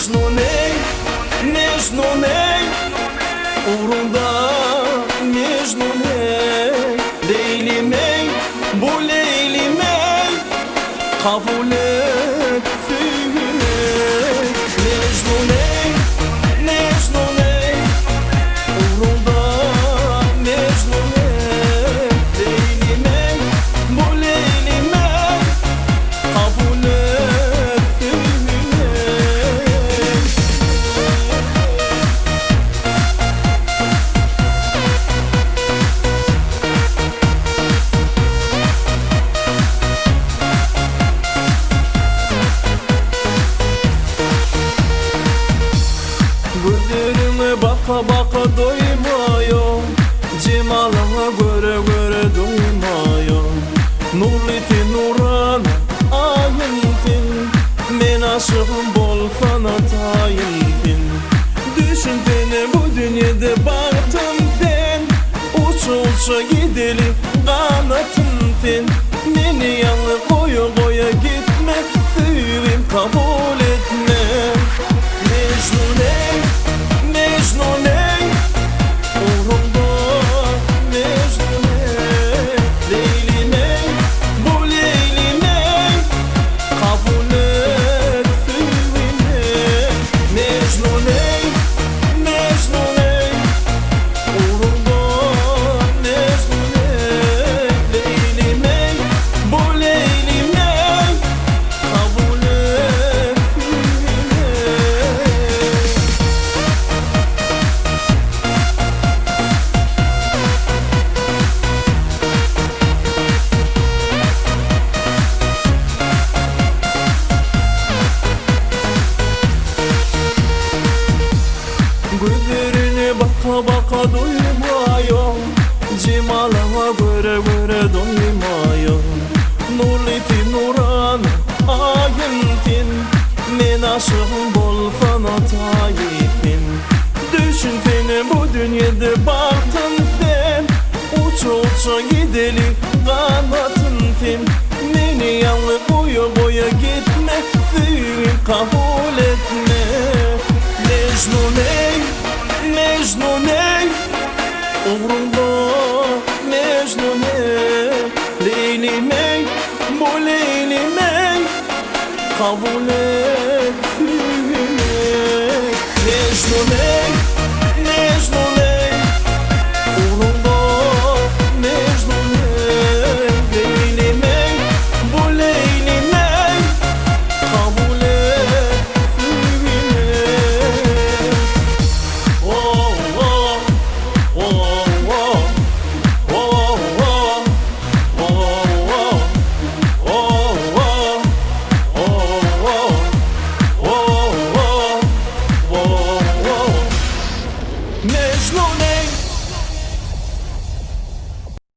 Mecnun ey, Mecnun ey, uğrunda Mecnun ey. Leylim ey, bu Leylim ey, kabul et ey. Mecnun ey, Mecnun ey, uğrunda Mecnun ey. Leylim ey, bu Leylim ey, kabul et ey. Gözlerime baka baka doymuyor, cemalına göre göre doymuyor. Nurliti nuran ayıntin, men aşığım bol sana tayintin. Düşün beni bu dünyada baktım sen, uça uça gidelim kanatın sen. Beni yanı koya koya gitme, suyum kabul etme. Mecnun ey, Mecnun ey, uğrunda Mecnun ey. Leylim ey, bu Leylim ey, kabul et suyum ey. Mecnun ey, Mecnun ey, uğrunda Mecnun ey. Leylim ey, bu Leylim ey, kabul et suyum ey. Gözlerine baka baka doymuyor, cemalına göre göre doymuyor. Nurliti nuran ayıntin, men aşığım bol sana tayifin. Düşün beni bu dünyada baktın sen, uça uça gidelim kanatın sen. Beni yanlı boya boya gitme, suyum kabul etme. Mecnun ey, Mecnun ey, uğrunda Mecnun ey. Leylim ey, bu Leylim ey, kabul et ey. Mecnun ey,